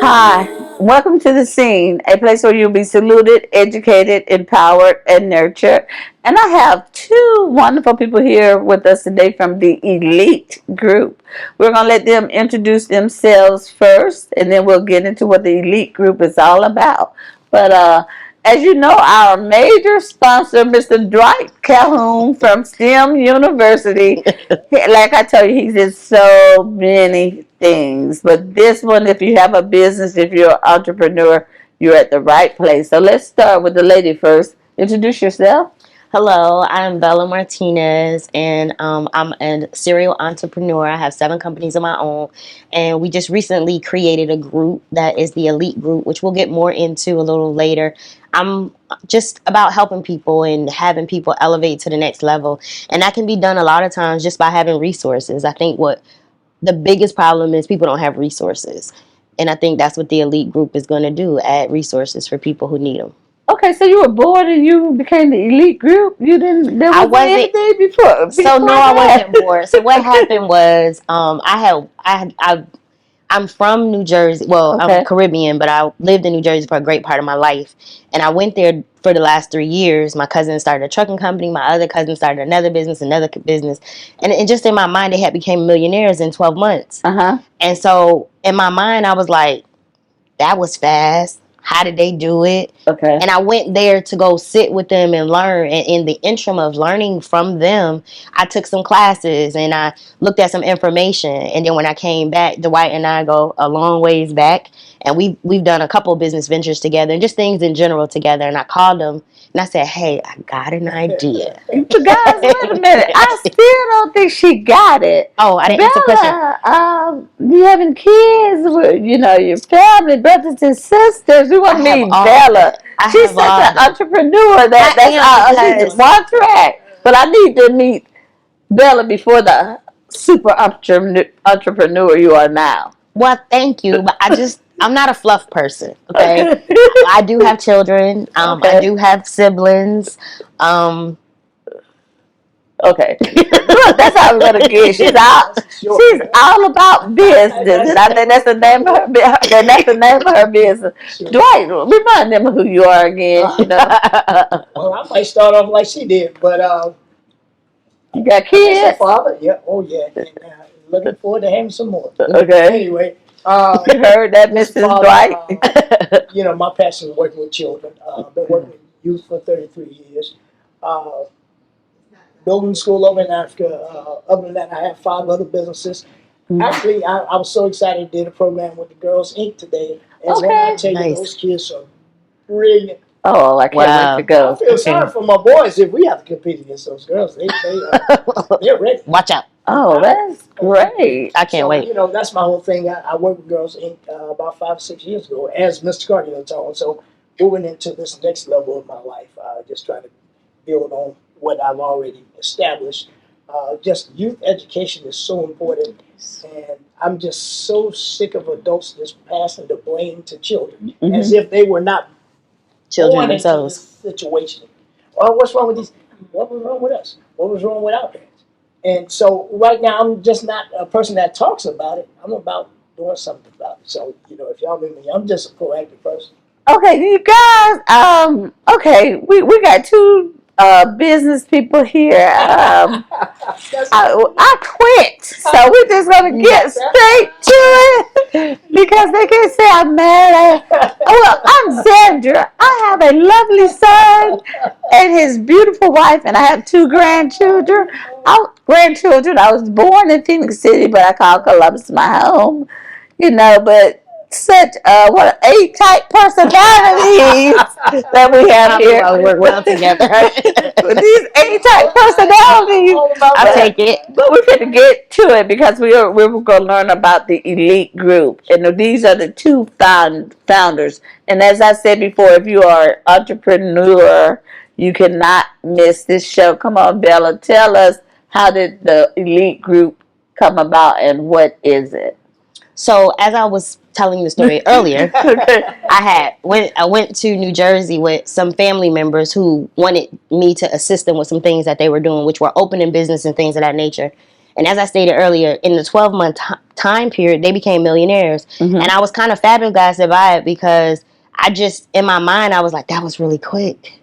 Hi, welcome to the scene, a place where you'll be saluted, educated, empowered, and nurtured. And I have two wonderful people here with us today from the Elite Group. We're going to let them introduce themselves first, and then we'll get into what the Elite Group is all about. But as you know, our major sponsor, Mr. Dwight Calhoun from STEM University, like I told you, he's in so many things. But this one, if you have a business, if you're an entrepreneur, you're at the right place. So let's start with the lady first. Introduce yourself. Hello, I'm Bella Martinez, and I'm a serial entrepreneur. I have 7 companies of my own, and we just recently created a group that is the Elite Group, which we'll get more into a little later. I'm just about helping people and having people elevate to the next level, and that can be done a lot of times just by having resources. I think what the biggest problem is people don't have resources, and I think that's what the Elite Group is going to do: add resources for people who need them. Okay, so you were bored and you became the Elite Group. You didn't. There I wasn't wasn't. anything before. So no, Before I that. wasn't bored. So what happened was, I'm from New Jersey. Well, I'm Okay. Caribbean, but I lived in New Jersey for a great part of my life, and I went there for the last 3 years. My cousin started a trucking company. My other cousin started another business, and just in my mind, they had became millionaires in 12 months. Uh huh. And so in my mind, I was like, that was fast. How did they do it? Okay. And I went there to go sit with them and learn. And in the interim of learning from them, I took some classes and I looked at some information. And then when I came back, Dwight and I go a long ways back. And we've done a couple of business ventures together and just things in general together. And I called him and I said, hey, I got an idea. But guys, wait a minute. I still don't think she got it. Oh, I didn't answer the question. Bella, you having kids with, your family, brothers and sisters. We want I to have meet all Bella. that. I She's have such all an that. entrepreneur I she's am one track. But I need to meet Bella before the super entrepreneur you are now. Well, thank you, but I'm not a fluff person. Okay, Okay. I do have children. I Okay. do have siblings. Um, Okay. Look, that's how we're gonna get. She's all about business, and I think that's the name of that's the name of her business. Sure. Dwight, remind them of who you are again. Well, I might start off like she did, but You got I guess a kids. father, yeah, oh yeah, and looking forward to having some more. Okay. Anyway, You heard that, this Mrs. father, Dwight. my passion is working with children. I've been working with youth for 33 years. Uh, Building school over in Africa. Other than that, I have 5 other businesses. Actually, I was so excited to do the program with the Girls Inc. today. And when I Okay. tell you, Nice. those kids are brilliant. Oh, I can't wait to Wow. I go. feel sorry for my boys if we have to compete against those girls. They're ready. Watch out! Oh, that's great. I can't wait. That's my whole thing. I worked with Girls Inc. About 5 or 6 years ago as Mr. Cardio told. So moving into this next level of my life, just trying to build on what I've already established. Just youth education is so important, and I'm just so sick of adults just passing the blame to children as if they were not Children born into themselves. this situation. Well, what's wrong with these? What was wrong with us? What was wrong with our parents? And so right now, I'm just not a person that talks about it. I'm about doing something about it. So, if y'all meet me, I'm just a proactive person. Okay, you guys. Okay, we got two business people here. I quit, so we're just gonna get straight to it because they can say I'm mad. Well, I'm Sandra. I have a lovely son and his beautiful wife, and I have two grandchildren. I was born in Phoenix City, but I call Columbus my home. But such what A-type personalities that we have here. We work well together. With these A-type personalities. I'll take it. But we're going to get to it because we're going to learn about the Elite Group. And these are the two founders. And as I said before, if you are an entrepreneur, you cannot miss this show. Come on, Bella, tell us, how did the Elite Group come about and what is it? So as I was telling the story earlier, I went to New Jersey with some family members who wanted me to assist them with some things that they were doing, which were opening business and things of that nature. And as I stated earlier, in the 12-month time period, they became millionaires. Mm-hmm. And I was kind of flabbergasted by it because I just, in my mind, I was like, that was really quick.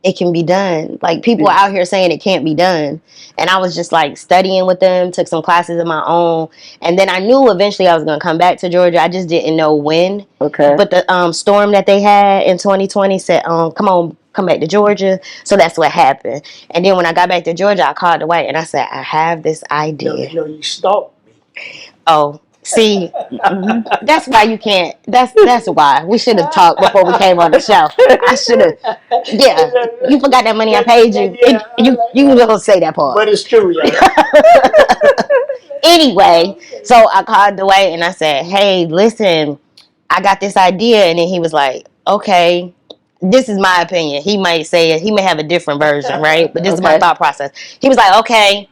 It can be done. Like, people are out here saying it can't be done. And I was just like studying with them, took some classes of my own. And then I knew eventually I was going to come back to Georgia. I just didn't know when. Okay. But the storm that they had in 2020 said, come back to Georgia. So that's what happened. And then when I got back to Georgia, I called Dwight and I said, I have this idea. No, you stalked me. Oh, see, Mm-hmm. that's why you can't. That's why we should have talked before we came on the show. I should have. Yeah, you forgot that money I paid you. Yeah, You don't say that part. but it's true, yeah. Anyway, so I called Dwight and I said, "Hey, listen, I got this idea," and then he was like, "Okay." This is my opinion. He might say it. He may have a different version, right? But this is my Okay. thought process. He was like, "Okay,"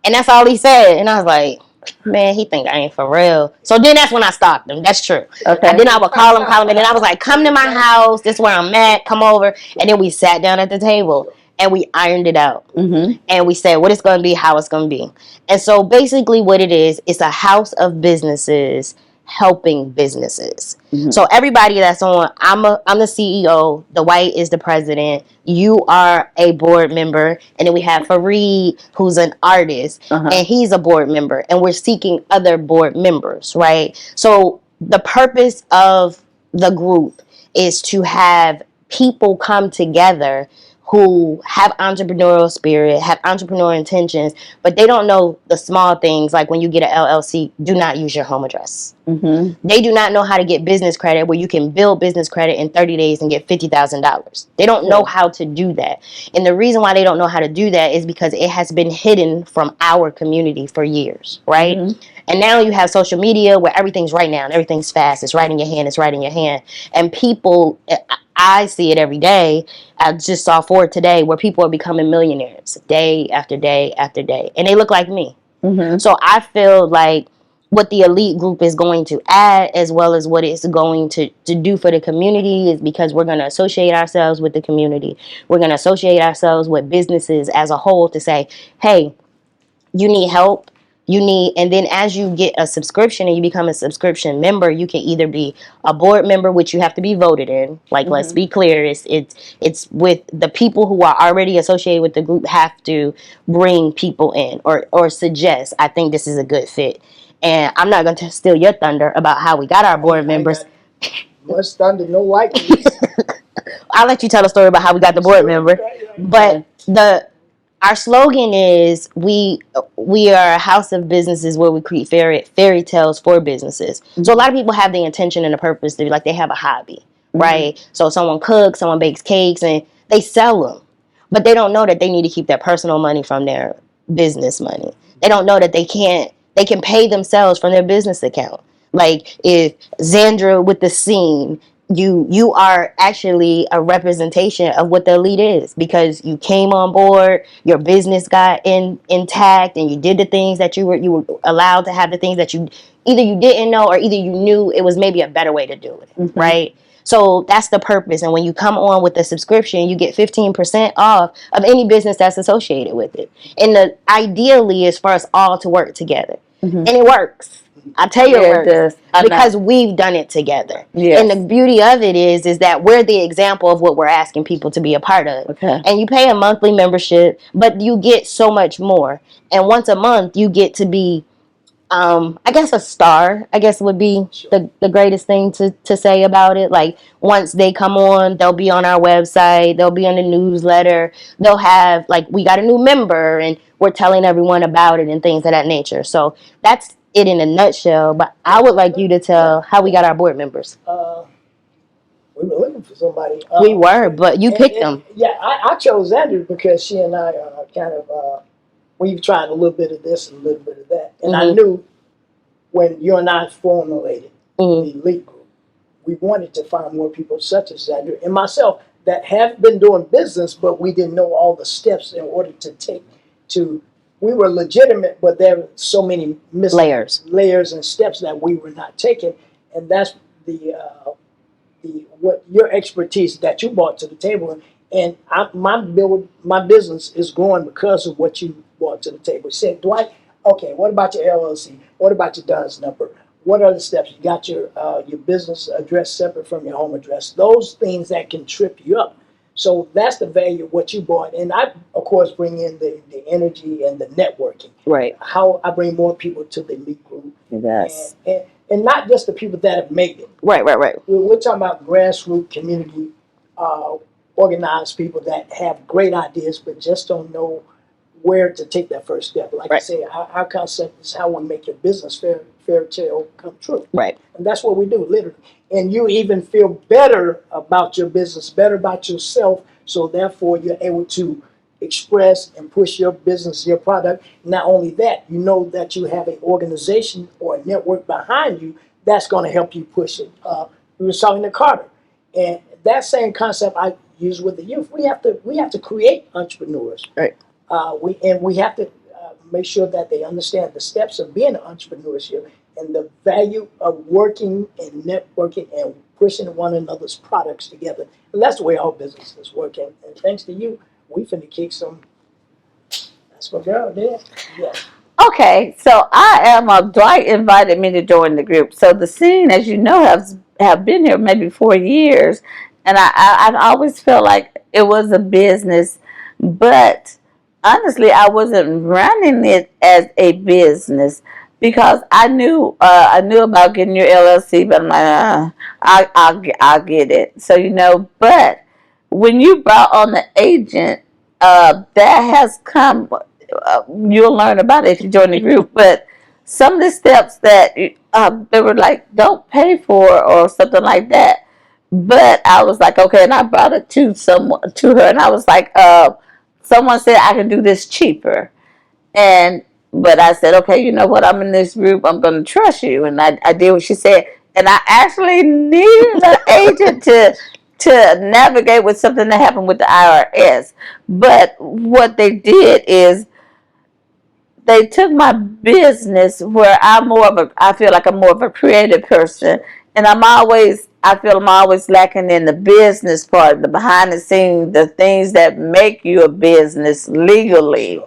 and that's all he said. And I was like, man, he think I ain't for real. So then that's when I stopped him. That's true. Okay. And then I would call him, and then I was like, come to my house. This is where I'm at. Come over. And then we sat down at the table and we ironed it out. Mm-hmm. And we said what it's going to be, how it's going to be. And so basically what it is, it's a house of businesses helping businesses. Mm-hmm. So everybody that's on, I'm the CEO, the White is the president, you are a board member, and then we have Fareed, who's an artist, and he's a board member, and we're seeking other board members, right? So the purpose of the group is to have people come together who have entrepreneurial spirit, have entrepreneurial intentions, but they don't know the small things like when you get an LLC, do not use your home address. Mm-hmm. They do not know how to get business credit where you can build business credit in 30 days and get $50,000. They don't know how to do that. And the reason why they don't know how to do that is because it has been hidden from our community for years, right? Mm-hmm. And now you have social media where everything's right now and everything's fast. It's right in your hand. It's right in your hand. And people, I see it every day. I just saw Ford today where people are becoming millionaires day after day after day. And they look like me. Mm-hmm. So I feel like what the elite group is going to add as well as what it's going to do for the community is because we're going to associate ourselves with the community. We're going to associate ourselves with businesses as a whole to say, hey, you need help. And then as you get a subscription and you become a subscription member, you can either be a board member, which you have to be voted in. Like, let's be clear, it's with the people who are already associated with the group have to bring people in or suggest, I think this is a good fit. And I'm not going to steal your thunder about how we got our board members. Much thunder, no lightning. I'll let you tell the story about how we got the board member. But our slogan is we are a house of businesses where we create fairy tales for businesses. Mm-hmm. So a lot of people have the intention and the purpose to be like they have a hobby, right? Mm-hmm. So someone cooks, someone bakes cakes, and they sell them, but they don't know that they need to keep their personal money from their business money. They don't know that they can pay themselves from their business account. Like if Xandra with the S.E.E.N, you are actually a representation of what the elite is because you came on board, your business got intact, and you did the things that you were allowed to have the things that you didn't know or either you knew it was maybe a better way to do it, right? So that's the purpose. And when you come on with the subscription, you get 15% off of any business that's associated with it. And the ideally is for us all to work together, and it works. I tell you, it works because we've done it together. Yes. And the beauty of it is that we're the example of what we're asking people to be a part of. Okay. And you pay a monthly membership, but you get so much more. And once a month, you get to be, I guess, a star. I guess would be the greatest thing to say about it. Like once they come on, they'll be on our website. They'll be on the newsletter. They'll have like we got a new member, and we're telling everyone about it and things of that nature. So that's it in a nutshell, but I would like you to tell how we got our board members. We were looking for somebody. We were, but you picked them. Yeah, I chose Andrew because she and I kind of, we've tried a little bit of this and a little bit of that. And I knew when you and I formulated the elite group, we wanted to find more people such as Andrew and myself that have been doing business, but we didn't know all the steps in order to take to. We were legitimate, but there were so many layers and steps that we were not taking, and that's the what your expertise that you brought to the table. And my business is growing because of what you brought to the table. You said, Dwight, Okay, what about your LLC? What about your DUNS number? What are the steps? You got your business address separate from your home address. Those things that can trip you up. So that's the value of what you brought. And I, of course, bring in the energy and the networking. Right. How I bring more people to the elite group. Yes. And not just the people that have made it. Right. Right. Right. We're talking about grassroots community, uh, organized people that have great ideas but just don't know where to take that first step. Like I Right. say, our concept is how we make your business fair tale come true. Right. And that's what we do, literally. And you even feel better about your business, better about yourself. So therefore, you're able to express and push your business, your product. Not only that, you know that you have an organization or a network behind you that's going to help you push it. We were talking to Carter, and that same concept I use with the youth. We have to create entrepreneurs. Right. We have to make sure that they understand the steps of being an entrepreneurship and the value of working and networking and pushing one another's products together. And that's the way our business is working. And thanks to you, we finna kick some. That's my girl there. Yeah. Okay, so I am. Dwight invited me to join the group. So the scene, as you know, has have been here maybe 4 years, and I've always felt like it was a business, but honestly, I wasn't running it as a business because I knew about getting your LLC, but I'm like, I'll get it. So but when you brought on the agent, that has come. You'll learn about it if you join the group. But some of the steps that they were like, don't pay for or something like that. But I was like, okay, and I brought it to her, and I was like, someone said I can do this cheaper, and but I said, okay, you know what? I'm in this group. I'm going to trust you, and I did what she said, and I actually needed an agent to navigate with something that happened with the IRS. But what they did is they took my business where I feel like I'm more of a creative person, and I feel I'm always lacking in the business part, the behind the scenes, the things that make you a business legally.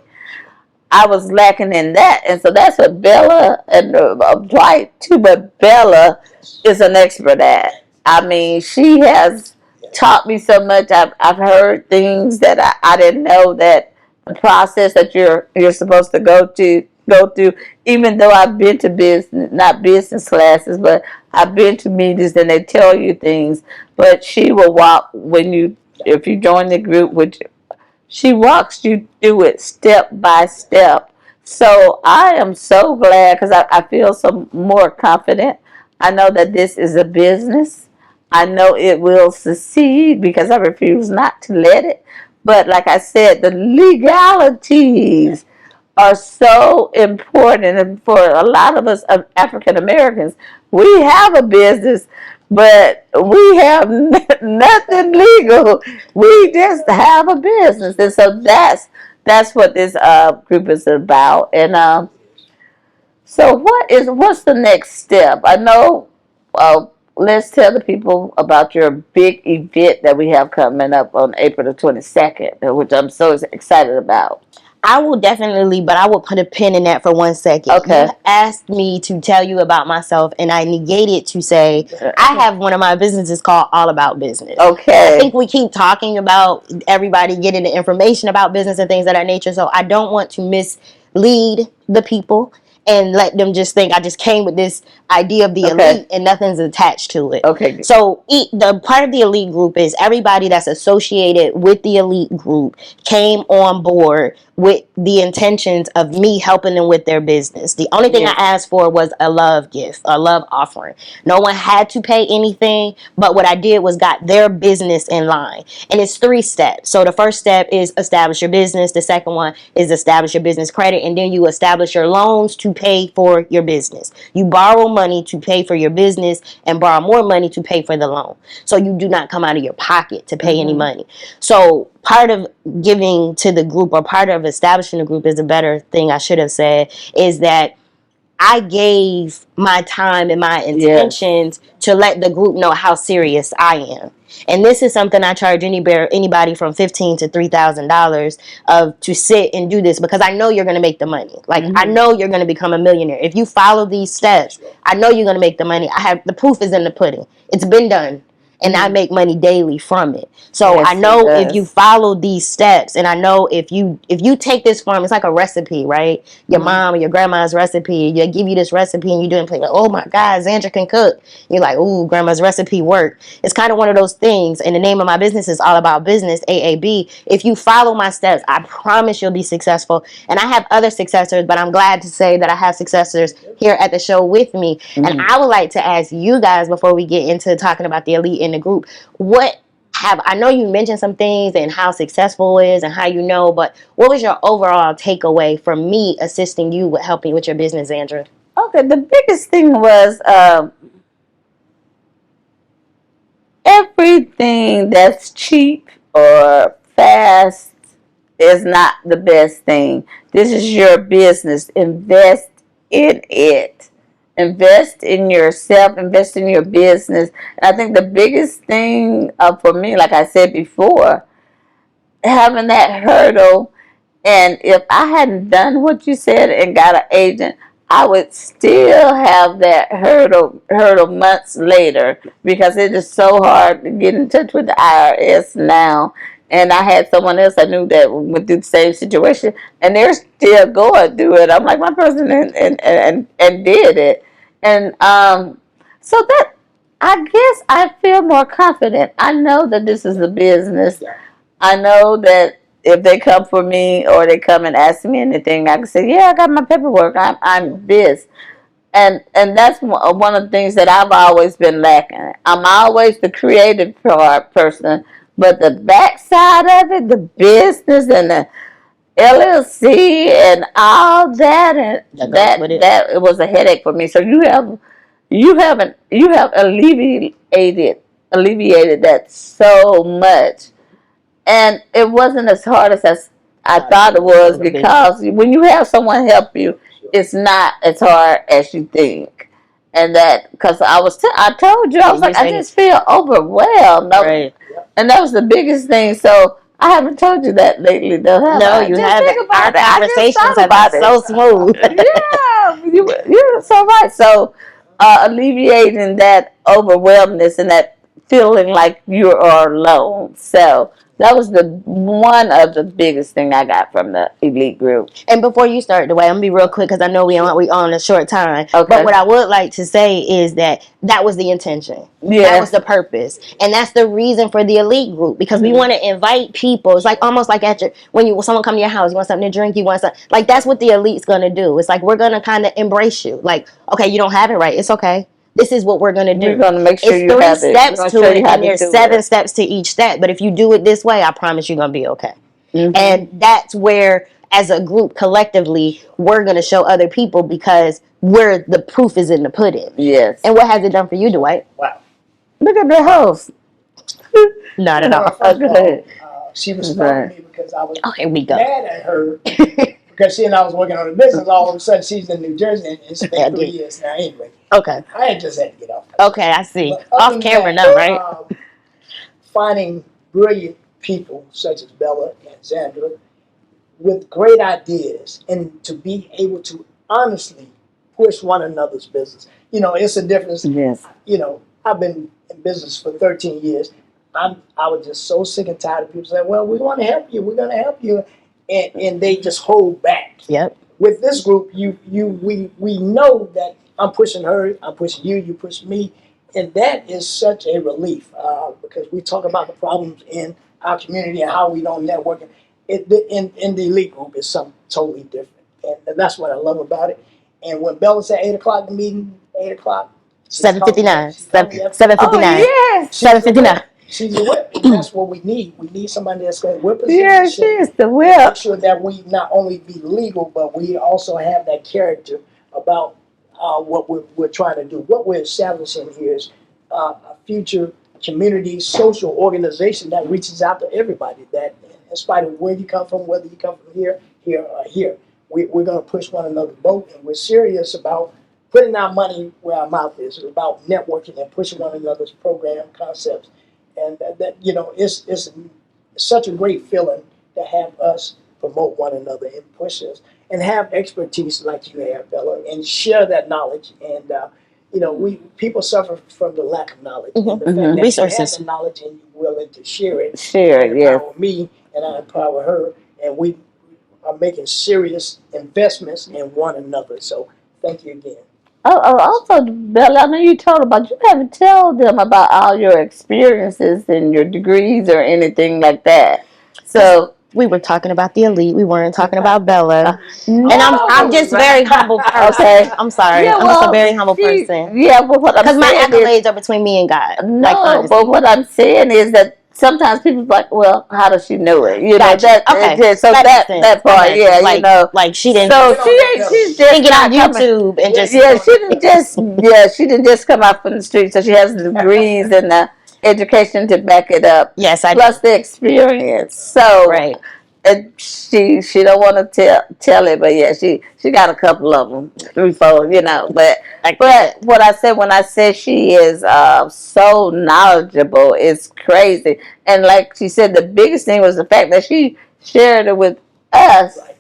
I was lacking in that, and so that's what Bella and Dwight too. But Bella is an expert at. I mean, she has taught me so much. I've heard things that I didn't know, that the process that you're supposed to go through. Even though I've been to business, not business classes, but I've been to meetings and they tell you things. But she will walk when you if you join the group, which she walks you through it step by step. So I am so glad because I feel so more confident. I know that this is a business. I know it will succeed because I refuse not to let it. But like I said, the legalities are so important. And for a lot of us African Americans, we have a business, but we have nothing legal. We just have a business, and so that's what this group is about. And so what's the next step? I know. Let's tell the people about your big event that we have coming up on April the 22nd, which I'm so excited about. I will definitely, but I will put a pin in that for 1 second. Okay. You asked me to tell you about myself, and I negated to say I have one of my businesses called All About Business. Okay. I think we keep talking about everybody getting the information about business and things of that nature, so I don't want to mislead the people and let them just think I just came with this idea of the elite and nothing's attached to it. Okay. So the part of the elite group is everybody that's associated with the elite group came on board with the intentions of me helping them with their business. The only thing I asked for was a love gift, a love offering. No one had to pay anything, but what I did was got their business in line. And it's 3 steps. So the first step is establish your business. The second one is establish your business credit. And then you establish your loans to pay for your business. You borrow money to pay for your business and borrow more money to pay for the loan. So you do not come out of your pocket to pay any money. So part of giving to the group, or part of establishing the group is a better thing I should have said, is that I gave my time and my Yes. intentions to let the group know how serious I am. And this is something I charge anybody from $15 to $3,000 of to sit and do this, because I know you're going to make the money. Like, I know you're going to become a millionaire if you follow these steps. I know you're going to make the money. I have the proof is in the pudding. It's been done. And I make money daily from it. So I Yes, it know if you does. follow these steps, and I know if you take this from, it's like a recipe, right? Your mom or your grandma's recipe. You give you this recipe and you do it, and play like, oh my God, Zandra can cook. You're like, ooh, grandma's recipe worked. It's kind of one of those things. And the name of my business is All About Business, AAB. If you follow my steps, I promise you'll be successful. And I have other successors, but I'm glad to say that I have successors here at the show with me. And I would like to ask you guys, before we get into talking about the elite in the group, what have I know you mentioned some things and how successful it is and how you know, but what was your overall takeaway from me assisting you with helping with your business, Andrew? Okay, the biggest thing was everything that's cheap or fast is not the best thing. This is your business. Invest in it. Invest in yourself. Invest in your business. And I think the biggest thing for me, like I said before, having that hurdle. And if I hadn't done what you said and got an agent, I would still have that hurdle months later, because it is so hard to get in touch with the IRS now. And I had someone else I knew that went through the same situation, and they're still going through it. I'm like my person, and did it, and so that, I guess I feel more confident. I know that this is a business. I know that if they come for me or they come and ask me anything, I can say, "Yeah, I got my paperwork. I'm this," and that's one of the things that I've always been lacking. I'm always the creative person, but the backside of it, the business and the LLC and all that, That and goes with it. that it was a headache for me. So you have alleviated that so much, and it wasn't as hard as I thought it was, because when you have someone help you, it's not as hard as you think. And that, because I told you, I was like, I just feel overwhelmed. Right. And that was the biggest thing. So I haven't told you that lately, though, have No, I? you Just haven't. think Our about it. I just conversations thought have been about so smooth. it. Yeah, you're so right. So alleviating that overwhelmness and that feeling like you are alone. So that was the one of the biggest thing I got from the elite group. And before you start, the way I'm gonna be real quick because I know we on a short time. Okay. But what I would like to say is that was the intention. Yeah. That was the purpose, and that's the reason for the elite group, because we want to invite people. It's like almost like at your when someone come to your house, you want something to drink, you want something like that's what the elite's gonna do. It's like we're gonna kind of embrace you. Like, okay, you don't have it right, it's okay. This is what we're gonna do. We're gonna make sure It's you three have it. We're steps gonna to show you it, how and to there's do 7 steps to each step. But if you do it this way, I promise you're gonna be okay. And that's where, as a group, collectively, we're going to show other people, because the proof is in the pudding. Yes. And what has it done for you, Dwight? Wow. Look at the house. Not at Well, all. first of all, she responded me because I was Oh, here we go. mad at her because she and I was working on the business. All of a sudden, she's in New Jersey, and it's been 3 years now. Anyway, Okay. I had just had to get off. Okay, I see. But other Off than camera that, now, right? finding brilliant people such as Bella and Xandra with great ideas, and to be able to honestly push one another's business. You know, it's a difference. Yes. You know, I've been in business for 13 years. I was just so sick and tired of people saying, "Well, we want to help you. We're going to help you," and they just hold back. Yep. With this group, we know that I'm pushing her, I'm pushing you, you push me, and that is such a relief because we talk about the problems in our community and how we don't network. In the elite group is something totally different, and that's what I love about it. And when Bella said 8 o'clock, the meeting 8 o'clock, 7:59. 7:59. Oh yes. 7:59. She's a whip, and that's what we need. We need somebody that's going to whip us Yeah, into she shape. is the Make whip. sure that we not only be legal, but we also have that character about what we're trying to do. What we're establishing here is a future community social organization that reaches out to everybody. That in spite of where you come from, whether you come from here, or here, we're going to push one another's boat, and we're serious about putting our money where our mouth is, about networking and pushing one another's program concepts. And that it's such a great feeling to have us promote one another and push us and have expertise like you have, Bella, and share that knowledge. And we people suffer from the lack of knowledge, and the fact that Resources. you have the knowledge and you're willing to share it, Share, yes. empower me, and I empower her, and we are making serious investments in one another. So thank you again. Also, Bella, I know you told about you haven't told them about all your experiences and your degrees or anything like that. So We were talking about the elite. We weren't talking about Bella. no, And I'm just a very humble person. okay. I'm sorry. Yeah, I'm just a well, very humble person. yeah, but what I'm Because my saying is, accolades are between me and God. Like, no, honestly. but what I'm saying is that sometimes people's like, well, how does she know it? You know Gotcha. that. Okay. So That makes that sense. that I part, got yeah, you. Like she didn't So Get she on that, ain't. Bella. She's didn't just get on not coming. YouTube and just Yeah, she didn't just. Yeah, she didn't just come out from the street. So she has the degrees and the education to back it up. Yes, I Plus do. the experience. So Right. and she don't want to tell it, but yeah, she got a couple of them, 3, 4, But Like what I said when I said she is so knowledgeable, it's crazy. And like she said, the biggest thing was the fact that she shared it with us. Right,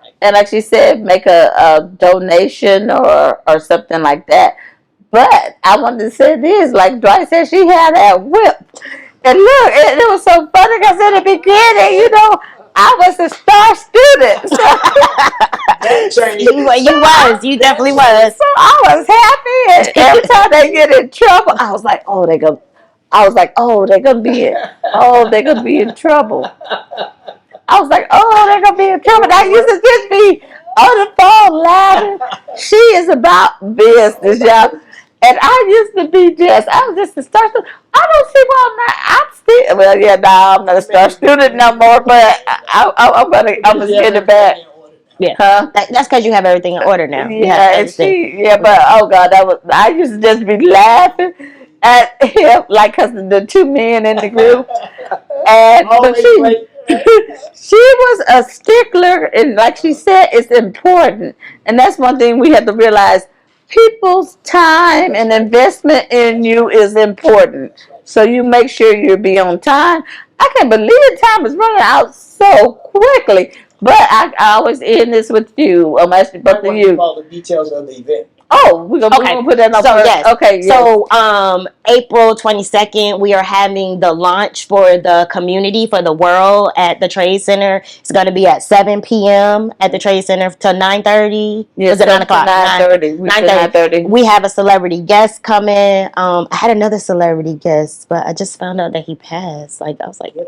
right. And like she said, make a donation or something like that. But I wanted to say this, like Dwight said, she had that whip. And look, it was so funny because in the beginning, I was a star student. That changed. You That definitely changed. was. So I was happy, and every time they get in trouble, I was like, they're gonna be they're gonna be in trouble. I was like, oh, they're gonna be in trouble. I used to just be on the phone laughing. She is about business, y'all. And I used to be I was just a star student. I don't see why I'm still, well, yeah, no, I'm not a star student no more, but I'm gonna get it back. Yeah. Huh? That's because you have everything in order now. You have Yeah, and everything. but oh God, I used to just be laughing at him, like, cause the 2 men in the group. But Always late. she was a stickler, and like she said, it's important, and that's one thing we have to realize. People's time and investment in you is important, so you make sure you be on time. I can't believe time is running out so quickly. But I always end this with you. I'm asking both of you. All the details of the event. Oh, we're gonna put that on So first. yes. Okay. Yes. So April 22nd, we are having the launch for the community for the world at the Trade Center. It's going to be at 7 p.m. at the Trade Center to 9:30. Yes, Was it 9 o'clock? 9:30. 9:30. We have a celebrity guest coming. I had another celebrity guest, but I just found out that he passed. Like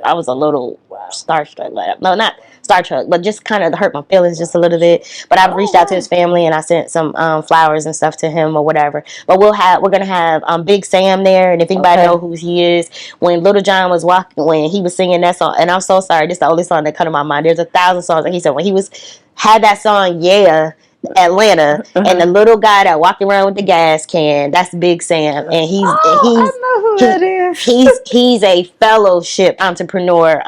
I was a little starstruck. Like, no, not starstruck, but just kind of hurt my feelings just a little bit. But I've reached out to his family and I sent some flowers and stuff to him or whatever. But we're gonna have Big Sam there, and if anybody know who he is, when Little John was walking, when he was singing that song, and I'm so sorry, this is the only song that come to my mind. There's 1,000 songs that he said when he had that song, yeah. Atlanta, and the little guy that walked around with the gas can, that's Big Sam, and I know who that is. he's a fellowship entrepreneur.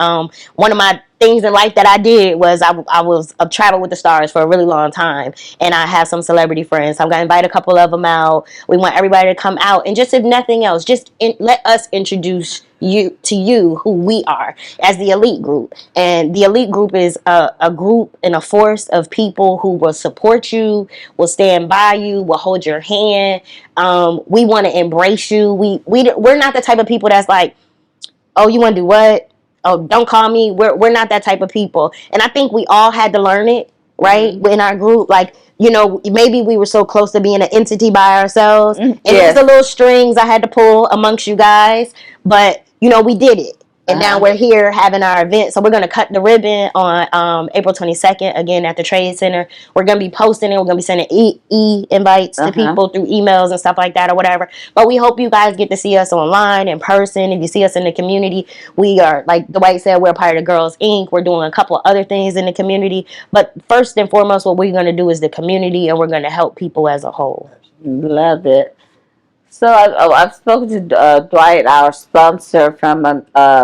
One of my things in life that I did was I was travel with the stars for a really long time, and I have some celebrity friends. So I'm gonna invite a couple of them out. We want everybody to come out, and just if nothing else, let us introduce you who we are as the elite group. And the elite group is a group and a force of people who will support you, will stand by you, will hold your hand. We want to embrace you. We're not the type of people that's like, oh, you want to do what? Oh, don't call me. We're not that type of people. And I think we all had to learn it, right? In our group, like, maybe we were so close to being an entity by ourselves, and there's the little strings I had to pull amongst you guys, but we did it. And now we're here having our event. So we're going to cut the ribbon on April 22nd, again, at the Trade Center. We're going to be posting it. We're going to be sending invites to people through emails and stuff like that or whatever. But we hope you guys get to see us online, in person. If you see us in the community, we are, like Dwight said, we're part of the Girls Inc. We're doing a couple other things in the community. But first and foremost, what we're going to do is the community, and we're going to help people as a whole. Love it. So I've spoken to Dwight, our sponsor from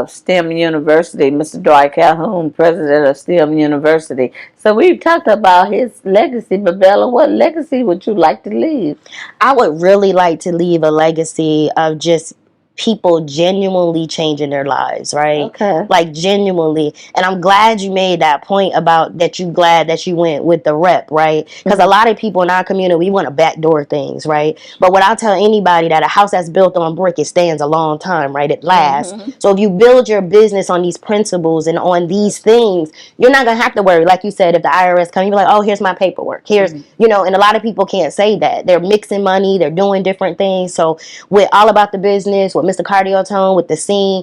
STEM University, Mr. Dwight Calhoun, president of STEM University. So we've talked about his legacy. But Bella, what legacy would you like to leave? I would really like to leave a legacy of just people genuinely changing their lives, right? Okay. Like genuinely. And I'm glad you made that point about that you glad that you went with the rep, right? Because a lot of people in our community, we want to backdoor things, right? But what I'll tell anybody that a house that's built on brick, it stands a long time, right? It lasts. So if you build your business on these principles and on these things, you're not gonna have to worry. Like you said, if the IRS come, you be like, oh, here's my paperwork. Here's, and a lot of people can't say that. They're mixing money, they're doing different things. So with All About the Business, with Mr. Cardiotone, with the scene,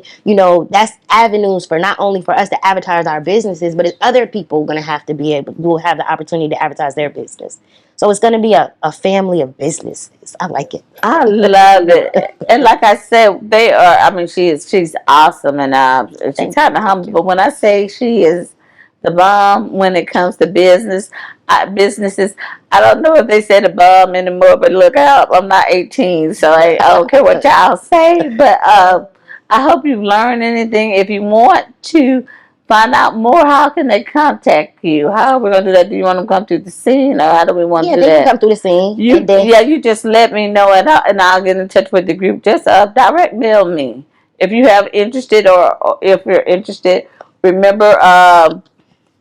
that's avenues for not only for us to advertise our businesses, but it's other people gonna have to be able will have the opportunity to advertise their business. So it's gonna be a family of businesses. I like it. I love it. And like I said, they are. I mean, she's awesome, and she's Thank you. kind of humble. But when I say she is the bomb when it comes to businesses, I don't know if they say the bomb anymore. But look out, I'm not 18, so I don't care what y'all say. But I hope you learn anything. If you want to find out more, how can they contact you? How are we gonna do that? Do you want them to come to the scene, or how do we want Yeah, to do they can that? come through the scene. You And then yeah, you just let me know, and I'll get in touch with the group. Just direct mail me if you have interested, or if you're interested. Remember,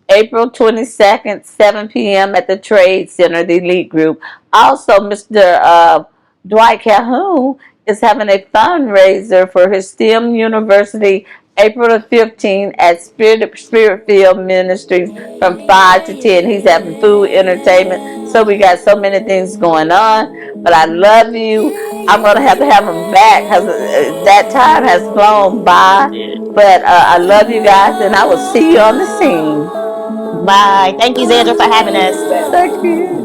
April 22nd, 7 p.m. at the Trade Center, the Elite Group. Also, Mr. Dwight Calhoun is having a fundraiser for his STEM University April the 15th at Spirit Field Ministries from 5 to 10. He's having food, entertainment. So we got so many things going on. But I love you. I'm going to have him back because that time has flown by. But I love you guys, and I will see you on the scene. bye. Thank you, Zandra, for having us. Thank you.